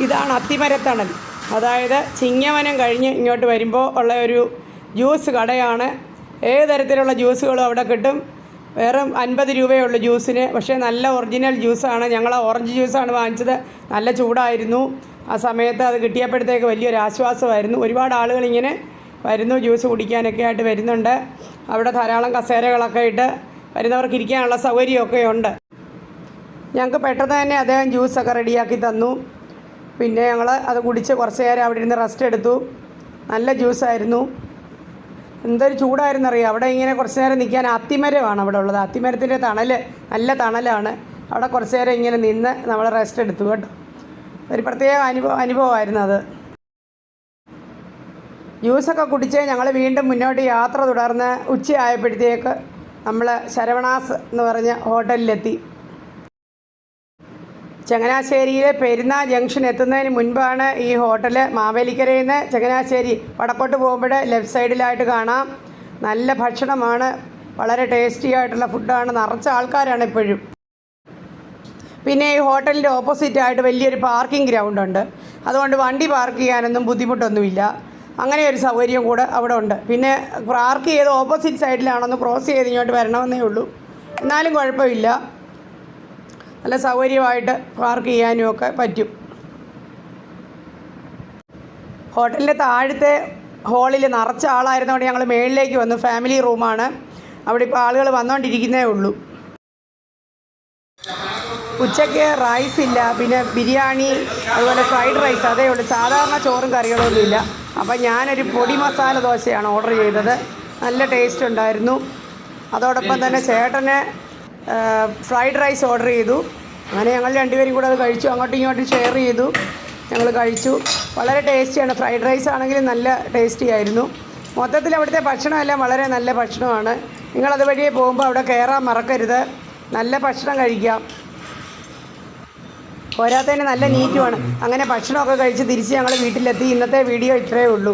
ഇതാണ് അത്തിമരത്തണൽ. അതായത് ചിങ്ങവനം കഴിഞ്ഞ് ഇങ്ങോട്ട് വരുമ്പോൾ ഉള്ള ഒരു ജ്യൂസ് കടയാണ്. ഏത് തരത്തിലുള്ള ജ്യൂസുകളും അവിടെ കിട്ടും. വെറും 50 രൂപയേ ഉള്ളൂ ജ്യൂസിന്. പക്ഷേ നല്ല ഒറിജിനൽ ജ്യൂസാണ്. ഞങ്ങൾ ഓറഞ്ച് ജ്യൂസാണ് വാങ്ങിച്ചത്. നല്ല ചൂടായിരുന്നു ആ സമയത്ത്. അത് കിട്ടിയപ്പോഴത്തേക്ക് വലിയൊരു ആശ്വാസമായിരുന്നു. ഒരുപാട് ആളുകൾ ഇങ്ങനെ വരുന്നു, ജ്യൂസ് കുടിക്കാനൊക്കെ ആയിട്ട് വരുന്നുണ്ട്. അവിടെ ധാരാളം കസേരകളൊക്കെ ഇട്ട് വരുന്നവർക്ക് ഇരിക്കാനുള്ള സൗകര്യമൊക്കെ ഉണ്ട്. ഞങ്ങൾക്ക് പെട്ടെന്ന് തന്നെ അദ്ദേഹം ജ്യൂസൊക്കെ റെഡിയാക്കി തന്നു. പിന്നെ ഞങ്ങൾ അത് കുടിച്ച് കുറച്ച് നേരം അവിടെ ഇരുന്ന് റെസ്റ്റ് എടുത്തു. നല്ല ജ്യൂസായിരുന്നു. എന്തൊരു ചൂടായിരുന്നറിയാം. അവിടെ ഇങ്ങനെ കുറച്ച് നേരം നിൽക്കാൻ അത്തിമരമാണ് അവിടെ ഉള്ളത്. അത്തിമരത്തിൻ്റെ തണൽ നല്ല തണലാണ്. അവിടെ കുറച്ച് നേരം ഇങ്ങനെ നിന്ന് നമ്മൾ റെസ്റ്റ് എടുത്തു കേട്ടോ. ഒരു പ്രത്യേക അനുഭവമായിരുന്നു അത്. ജ്യൂസൊക്കെ കുടിച്ച് ഞങ്ങൾ വീണ്ടും മുന്നോട്ട് യാത്ര തുടർന്ന് ഉച്ചയായപ്പോഴത്തേക്ക് നമ്മൾ ശരവണാസ് എന്ന് പറഞ്ഞ ഹോട്ടലിലെത്തി. ചങ്ങനാശ്ശേരിയിലെ പെരുന്ന ജംഗ്ഷൻ എത്തുന്നതിന് മുൻപാണ് ഈ ഹോട്ടൽ. മാവേലിക്കരയിൽ നിന്ന് ചങ്ങനാശ്ശേരി വടക്കോട്ട് പോകുമ്പോൾ ലെഫ്റ്റ് സൈഡിലായിട്ട് കാണാം. നല്ല ഭക്ഷണമാണ്, വളരെ ടേസ്റ്റി ആയിട്ടുള്ള ഫുഡാണ്. നിറച്ച ആൾക്കാരാണ് ഇപ്പോഴും. പിന്നെ ഈ ഹോട്ടലിൻ്റെ ഓപ്പോസിറ്റായിട്ട് വലിയൊരു പാർക്കിംഗ് ഗ്രൗണ്ടുണ്ട്. അതുകൊണ്ട് വണ്ടി പാർക്ക് ചെയ്യാനൊന്നും ബുദ്ധിമുട്ടൊന്നുമില്ല. അങ്ങനെ ഒരു സൗകര്യം കൂടെ അവിടെ ഉണ്ട്. പിന്നെ പാർക്ക് ചെയ്ത് ഓപ്പോസിറ്റ് സൈഡിലാണെന്ന് ക്രോസ് ചെയ്ത് ഇങ്ങോട്ട് വരണമെന്നേ ഉള്ളൂ. എന്നാലും കുഴപ്പമില്ല, നല്ല സൗകര്യമായിട്ട് പാർക്ക് ചെയ്യാനും ഒക്കെ പറ്റും. ഹോട്ടലിൻ്റെ താഴത്തെ ഹാളിൽ നിറച്ച ആളായിരുന്നതുകൊണ്ട് ഞങ്ങൾ മുകളിലേക്ക് വന്നു. ഫാമിലി റൂമാണ്. അവിടെ ഇപ്പോൾ ആളുകൾ വന്നുകൊണ്ടിരിക്കുന്നേ ഉള്ളൂ. ഉച്ചയ്ക്ക് റൈസ് ഇല്ല, പിന്നെ ബിരിയാണി, അതുപോലെ ഫ്രൈഡ് റൈസ് അതേ ഉള്ളൂ. സാധാരണ ചോറും കറികളൊന്നുമില്ല. അപ്പം ഞാനൊരു പൊടി മസാല ദോശയാണ് ഓർഡർ ചെയ്തത്. നല്ല ടേസ്റ്റ് ഉണ്ടായിരുന്നു. അതോടൊപ്പം തന്നെ ചേട്ടന് ഫ്രൈഡ് റൈസ് ഓർഡർ ചെയ്തു. അങ്ങനെ ഞങ്ങൾ രണ്ടുപേരും കൂടെ അത് കഴിച്ചു. അങ്ങോട്ടും ഇങ്ങോട്ടും ഷെയർ ചെയ്തു. ഞങ്ങൾ കഴിച്ചു. വളരെ ടേസ്റ്റിയാണ്. ഫ്രൈഡ് റൈസ് ആണെങ്കിലും നല്ല ടേസ്റ്റി ആയിരുന്നു. മൊത്തത്തിൽ അവിടുത്തെ ഭക്ഷണമെല്ലാം വളരെ നല്ല ഭക്ഷണമാണ്. നിങ്ങളത് വഴിയെ പോകുമ്പോൾ അവിടെ കയറാൻ മറക്കരുത്. നല്ല ഭക്ഷണം കഴിക്കാം. പോരാത്തതിന് നല്ല നീറ്റുമാണ്. അങ്ങനെ ഭക്ഷണമൊക്കെ കഴിച്ച് തിരിച്ച് ഞങ്ങൾ വീട്ടിലെത്തി. ഇന്നത്തെ വീഡിയോ ഇത്രയേ ഉള്ളൂ.